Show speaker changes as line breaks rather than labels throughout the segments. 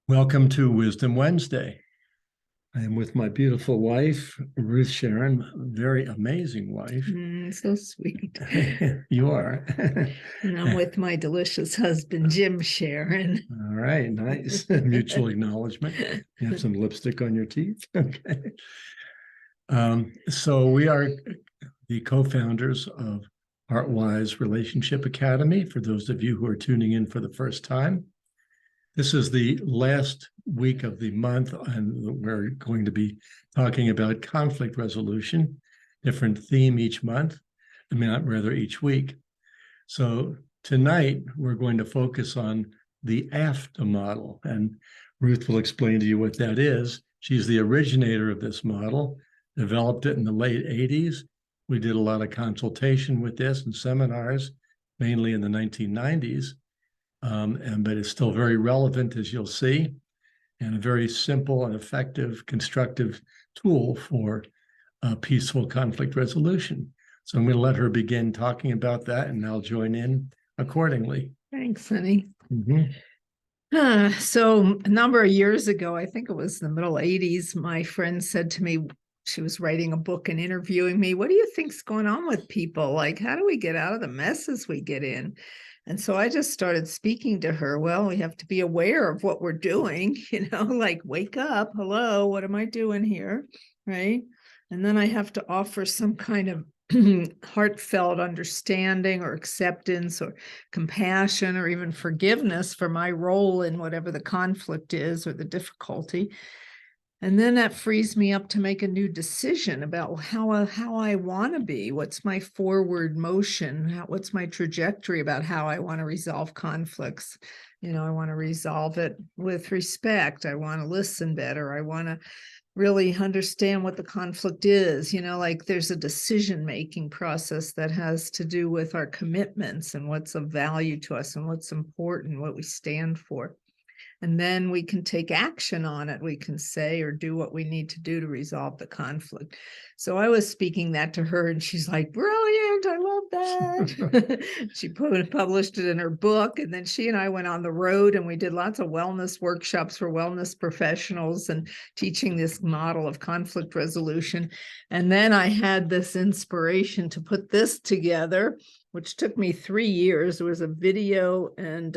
Welcome to Wisdom Wednesday. I am with my beautiful wife, Ruth Sharon, a very amazing wife.
So sweet.
You are.
And I'm with my delicious husband, Jim Sharon.
All right, nice. Mutual acknowledgement. You have some lipstick on your teeth. Okay. So we are the co-founders of Heartwise Relationship Academy, for those of you who are tuning in for the first time. This is the last week of the month, and we're going to be talking about conflict resolution, different theme each month, rather each week. So tonight, we're going to focus on the AFDA model, and Ruth will explain to you what that is. She's the originator of this model, developed it in the late 80s. We did a lot of consultation with this and seminars, mainly in the 1990s. But it's still very relevant, as you'll see, and a very simple and effective, constructive tool for peaceful conflict resolution. So I'm going to let her begin talking about that, and I'll join in accordingly.
Thanks, honey. So a number of years ago, I think it was the middle 80s, my friend said to me, she was writing a book and interviewing me, what do you think's going on with people? Like, how do we get out of the messes we get in? And so I just started speaking to her. Well, we have to be aware of what we're doing, like wake up. Hello, what am I doing here? Right. And then I have to offer some kind of heartfelt understanding or acceptance or compassion or even forgiveness for my role in whatever the conflict is or the difficulty. And then that frees me up to make a new decision about how I want to be. What's my forward motion? What's my trajectory about how I want to resolve conflicts? I want to resolve it with respect. I want to listen better. I want to really understand what the conflict is. Like there's a decision-making process that has to do with our commitments and what's of value to us and what's important, what we stand for. And then we can take action on it. We can say or do what we need to do to resolve the conflict. So I was speaking that to her and she's like, brilliant, I love that. She published it in her book. And then she and I went on the road and we did lots of wellness workshops for wellness professionals and teaching this model of conflict resolution. And then I had this inspiration to put this together, which took me 3 years. It was a video and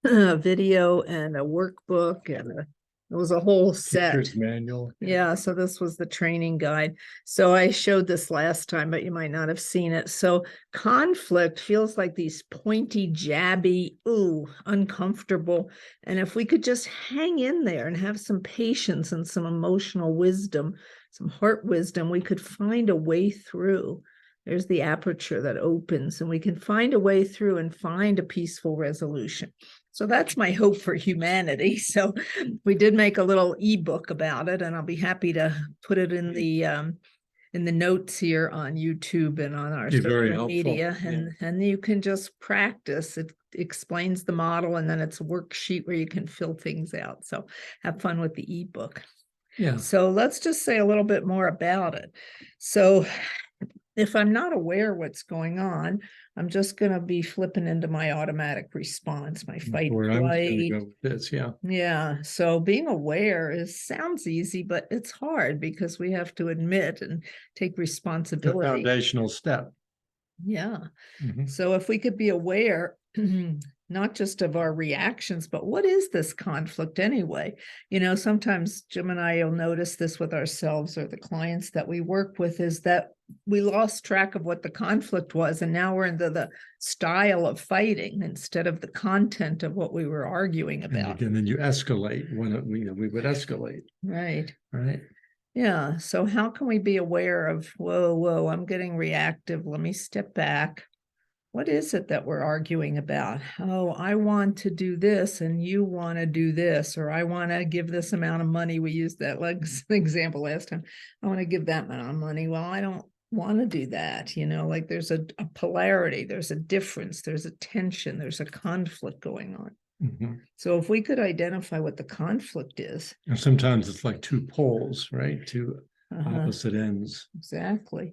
a video and a workbook and it was a whole set.
Teacher's manual.
Yeah, so this was the training guide. So I showed this last time, but you might not have seen it. So conflict feels like these pointy, jabby, uncomfortable. And if we could just hang in there and have some patience and some emotional wisdom, some heart wisdom, we could find a way through. There's the aperture that opens and we can find a way through and find a peaceful resolution. So that's my hope for humanity. So we did make a little ebook about it, and I'll be happy to put it in the notes here on YouTube and on our social media. And you can just practice. It explains the model, and then it's a worksheet where you can fill things out. So have fun with the ebook.
Yeah.
So let's just say a little bit more about it. So if I'm not aware what's going on, I'm just going to be flipping into my automatic response, my fight, flight.
Go with this, yeah.
Yeah. So being aware sounds easy, but it's hard because we have to admit and take responsibility.
The foundational step.
Yeah. Mm-hmm. So if we could be aware, not just of our reactions, but what is this conflict anyway? Sometimes Jim and I will notice this with ourselves or the clients that we work with, is that we lost track of what the conflict was. And now we're into the style of fighting instead of the content of what we were arguing about.
And then you escalate when we would escalate.
Right.
Right.
Yeah. So how can we be aware of, whoa, I'm getting reactive. Let me step back. What is it that we're arguing about? Oh, I want to do this and you want to do this, or I want to give this amount of money. We used that like example last time. I want to give that amount of money. Well, I don't want to do that. Like there's a polarity, there's a difference, there's a tension, there's a conflict going on. Mm-hmm. So if we could identify what the conflict is.
And sometimes it's like two poles, right? Two opposite ends.
Exactly.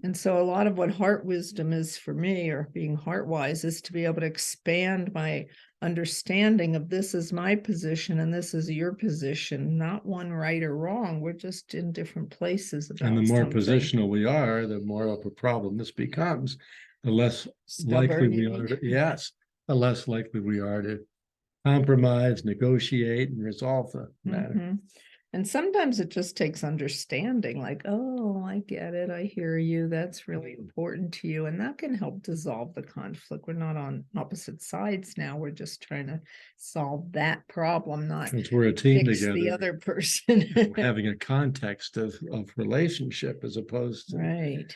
And so a lot of what heart wisdom is for me, or being heart wise, is to be able to expand my understanding of this is my position and this is your position, not one right or wrong. We're just in different places about
And the more
something.
positional we are, the more of a problem this becomes, the less likely
Stubborn,
we
you
are
mean?
to, yes, the less likely we are to compromise, negotiate, and resolve the matter.
Mhm. And sometimes it just takes understanding, like, oh, I get it. I hear you. That's really important to you. And that can help dissolve the conflict. We're not on opposite sides now. We're just trying to solve that problem, not
Since we're a team
fix the
together,
other person.
having a context of relationship as opposed to,
Right.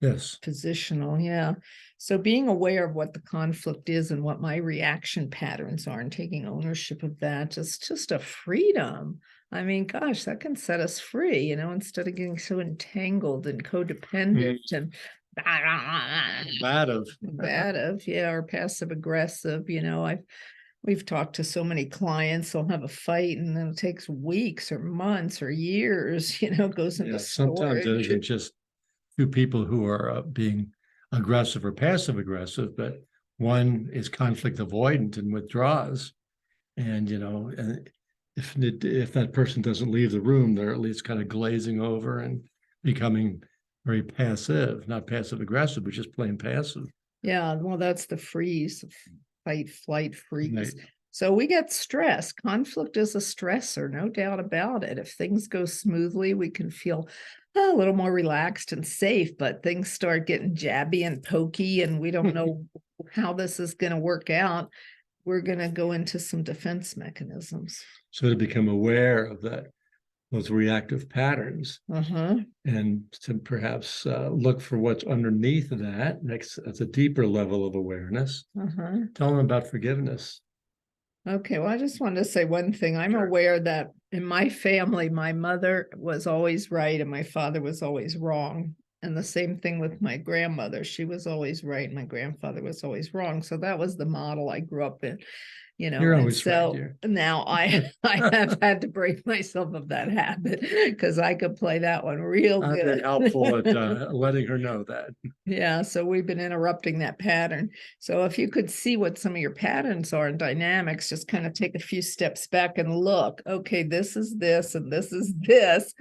yes.
Positional, yeah. So being aware of what the conflict is and what my reaction patterns are and taking ownership of that, just a freedom. I mean, gosh, that can set us free, instead of getting so entangled and codependent and combative, yeah, or passive aggressive. We've talked to so many clients, they'll have a fight and then it takes weeks or months or years, goes into
Yeah, sometimes it
storage.
isn't just two people who are being aggressive or passive aggressive, but one is conflict avoidant and withdraws. And, if that person doesn't leave the room, they're at least kind of glazing over and becoming very passive, not passive aggressive, but just plain passive.
Yeah, well, that's the freeze, fight, flight, freeze.
Right.
So we get stress. Conflict is a stressor, no doubt about it. If things go smoothly, we can feel a little more relaxed and safe, but things start getting jabby and pokey, and we don't know how this is going to work out. We're going to go into some defense mechanisms.
So to become aware of those reactive patterns,
Uh-huh.
and to perhaps look for what's underneath of that. That's a deeper level of awareness.
Uh-huh.
Tell them about forgiveness.
Okay, well, I just wanted to say one thing. I'm aware that in my family, my mother was always right and my father was always wrong. And the same thing with my grandmother. She was always right and my grandfather was always wrong. So that was the model I grew up in.
You're
And
always right,
so
dear.
now I have had to break myself of that habit because I could play that one real
I've
good.
been helpful at letting her know that.
Yeah, so we've been interrupting that pattern. So if you could see what some of your patterns are and dynamics, just kind of take a few steps back and look, okay, this is this and this is this.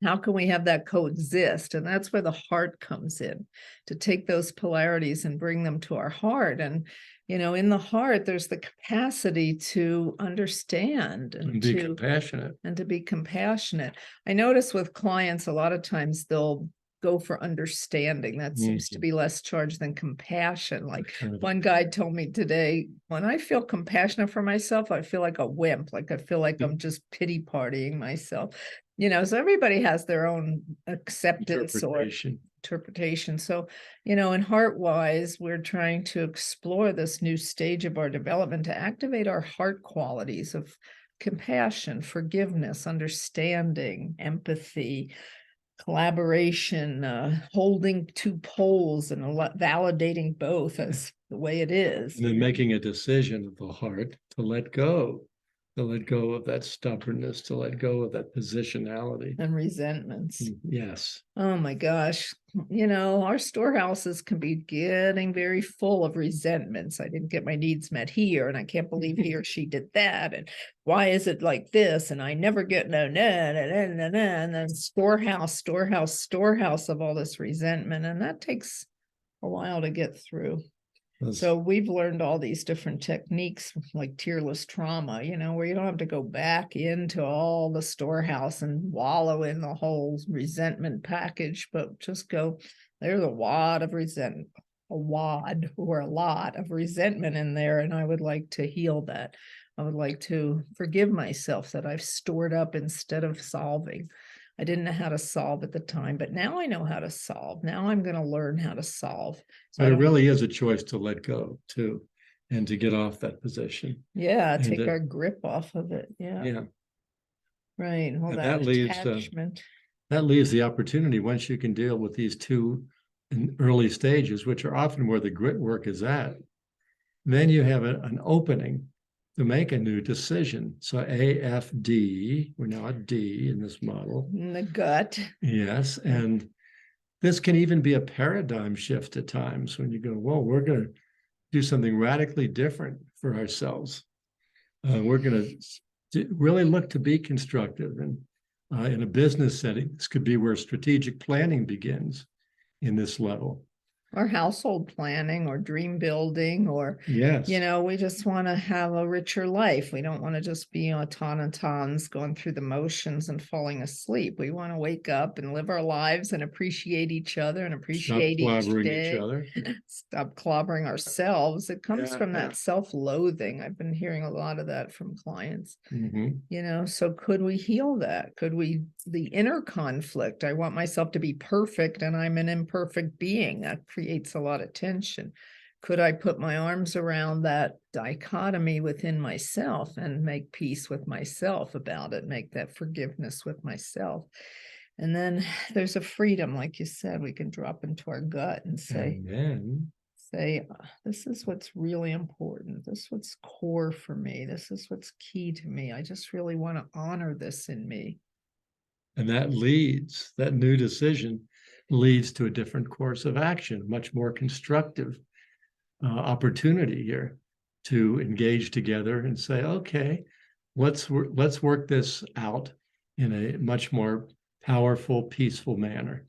How can we have that coexist? And that's where the heart comes in, to take those polarities and bring them to our heart. And, in the heart, there's the capacity to understand
And be compassionate.
and to be compassionate. I notice with clients, a lot of times they'll go for understanding. That seems to be less charged than compassion. Like one guy told me today, when I feel compassionate for myself, I feel like a wimp. Like I feel like I'm just pity partying myself. So everybody has their own acceptance or interpretation. So, in Heartwise, we're trying to explore this new stage of our development to activate our heart qualities of compassion, forgiveness, understanding, empathy, collaboration, holding two poles and validating both as the way it is.
And then making a decision of the heart to let go of that stubbornness, to let go of that positionality.
And resentments.
Yes.
Oh my gosh. Our storehouses can be getting very full of resentments. I didn't get my needs met here, and I can't believe he or she did that. And why is it like this? And I never get and then storehouse of all this resentment. And that takes a while to get through. So we've learned all these different techniques like tearless trauma, where you don't have to go back into all the storehouse and wallow in the whole resentment package, but just go, there's a wad of resentment, a lot of resentment in there. And I would like to heal that. I would like to forgive myself that I've stored up instead of solving. I didn't know how to solve at the time, but now I know how to solve. Now I'm going to learn how to solve.
So it really is a choice to let go too, and to get off that position.
Yeah, take our grip off of it. Yeah.
Yeah.
Right. Well, that attachment.
That leaves the opportunity, once you can deal with these two in early stages, which are often where the grit work is at, then you have an opening to make a new decision. So AFD, we're now at D in this model.
In the gut.
Yes. And this can even be a paradigm shift at times when you go, well, we're going to do something radically different for ourselves. We're going to really look to be constructive. And in a business setting, this could be where strategic planning begins in this level.
Or household planning or dream building, or,
yes,
we just want to have a richer life. We don't want to just be automatons going through the motions and falling asleep. We want to wake up and live our lives and appreciate each other and appreciate each day.
Each other.
Stop clobbering ourselves. It comes from that self-loathing. I've been hearing a lot of that from clients. So could we heal that? Could we, the inner conflict, I want myself to be perfect and I'm an imperfect being. That creates a lot of tension. Could I put my arms around that dichotomy within myself and make peace with myself about it, make that forgiveness with myself? And then there's a freedom, like you said, we can drop into our gut and say, this is what's really important. This is what's core for me. This is what's key to me. I just really want to honor this in me.
And that new decision leads to a different course of action, much more constructive opportunity here to engage together and say, okay, let's work this out in a much more powerful, peaceful manner.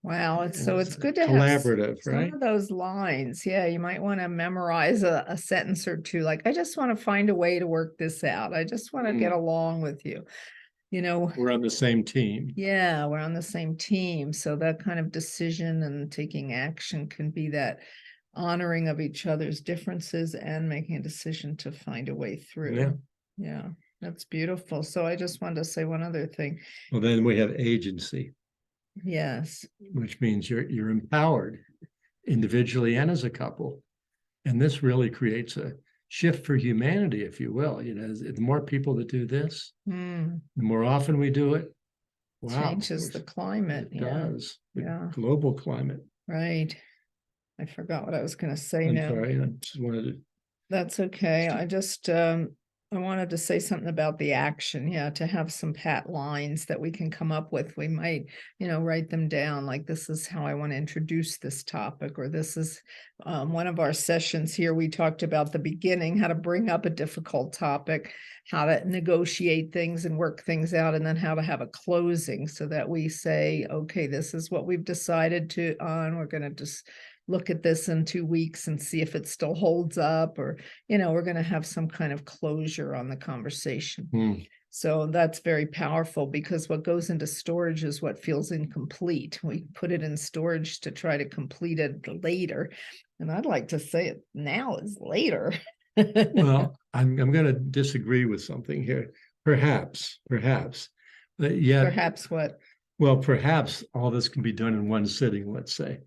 Wow, it's good to
collaborative,
have some of those lines. Yeah, you might want to memorize a sentence or two. Like, I just want to find a way to work this out. I just want to get along with you. We're
on the same team.
Yeah, we're on the same team. So that kind of decision and taking action can be that honoring of each other's differences and making a decision to find a way through. Yeah, that's beautiful. So I just wanted to say one other thing.
Well, then we have agency.
Yes.
Which means you're empowered individually and as a couple. And this really creates a shift for humanity, if you will. The more people that do this, the more often we do it,
changes the climate.
It does. The global climate.
Right. I forgot what I was going to say
I'm
now.
sorry. I just wanted to.
That's okay. I wanted to say something about the action. Yeah, to have some pat lines that we can come up with. We might, write them down, like, this is how I want to introduce this topic, or this is one of our sessions here. We talked about the beginning, how to bring up a difficult topic, how to negotiate things and work things out, and then how to have a closing so that we say, okay, this is what we've decided to on. We're going to just look at this in 2 weeks and see if it still holds up, or, we're going to have some kind of closure on the conversation. So that's very powerful, because what goes into storage is what feels incomplete. We put it in storage to try to complete it later. And I'd like to say it now is later.
Well, I'm going to disagree with something here. Perhaps. But yet,
perhaps what?
Well, perhaps all this can be done in one sitting, let's say.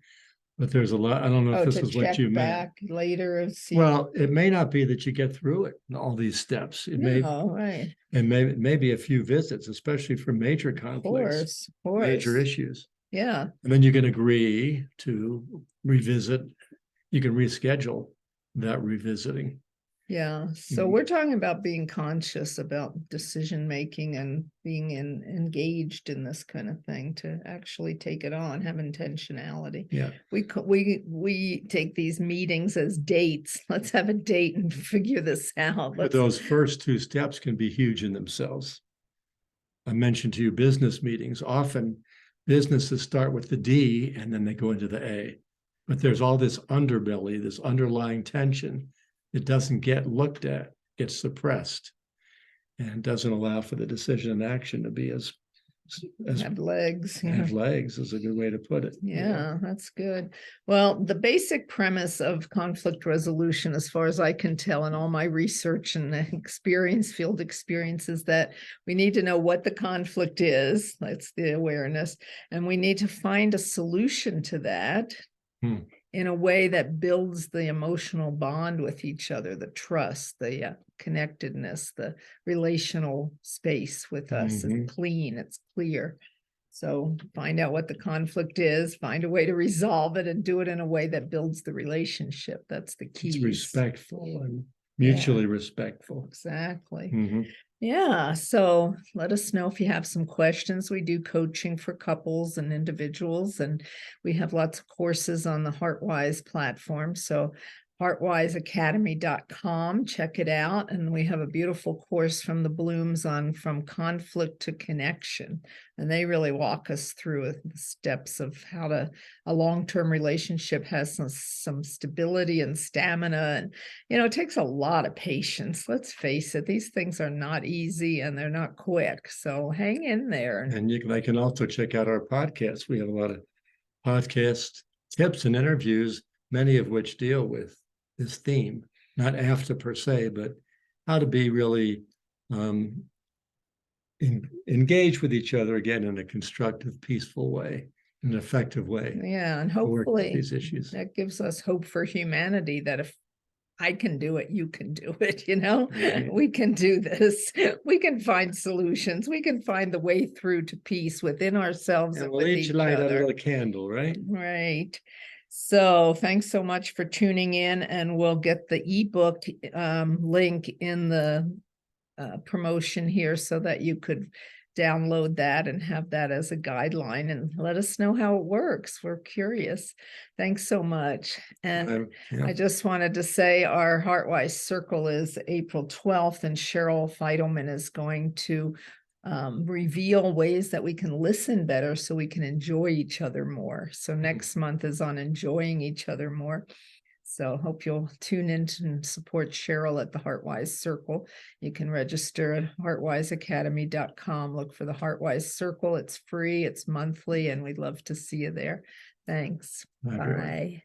But there's a lot. I don't know if this is what you meant.
Back later.
Well, it may not be that you get through it, all these steps. It may,
right.
And maybe a few visits, especially for major conflicts,
of course.
major issues.
Yeah.
And then you can agree to revisit. You can reschedule that revisiting.
Yeah. So we're talking about being conscious about decision making and being engaged in this kind of thing, to actually take it on, have intentionality.
Yeah.
We take these meetings as dates. Let's have a date and figure this out.
But those first two steps can be huge in themselves. I mentioned to you business meetings. Often businesses start with the D and then they go into the A. But there's all this underbelly, this underlying tension. It doesn't get looked at, gets suppressed, and doesn't allow for the decision and action to be as
have legs.
Have legs is a good way to put it.
Yeah, that's good. Well, the basic premise of conflict resolution, as far as I can tell in all my research and field experience, is that we need to know what the conflict is. That's the awareness. And we need to find a solution to that. In a way that builds the emotional bond with each other, the trust, the connectedness, the relational space with us. It's clean, it's clear. So find out what the conflict is, find a way to resolve it, and do it in a way that builds the relationship. That's the key.
It's respectful and mutually respectful.
Exactly.
Mhm.
Yeah, so let us know if you have some questions. We do coaching for couples and individuals, and we have lots of courses on the Heartwise platform. So heartwiseacademy.com, check it out. And we have a beautiful course from the Blooms on From Conflict to Connection. And they really walk us through the steps of how a long-term relationship has some stability and stamina. And, it takes a lot of patience. Let's face it, these things are not easy and they're not quick. So hang in there.
And they can also check out our podcasts. We have a lot of podcast tips and interviews, many of which deal with this theme, not AFDA per se, but how to be really engage with each other again in a constructive, peaceful way, in an effective way.
Yeah, and
to work with
hopefully
these issues.
that gives us hope for humanity that if I can do it, you can do it,
Right.
we can do this. We can find solutions. We can find the way through to peace within ourselves
And
and
we'll
with
each
each
light
other.
out a candle, right?
Right. So thanks so much for tuning in, and we'll get the ebook link in the promotion here so that you could download that and have that as a guideline and let us know how it works. We're curious. Thanks so much. And I just wanted to say our Heartwise Circle is April 12th, and Cheryl Feidelman is going to reveal ways that we can listen better so we can enjoy each other more. So next month is on enjoying each other more. So hope you'll tune in and support Cheryl at the Heartwise Circle. You can register at heartwiseacademy.com. Look for the Heartwise Circle. It's free, it's monthly, and we'd love to see you there. Thanks.
Bye, everyone.
Bye.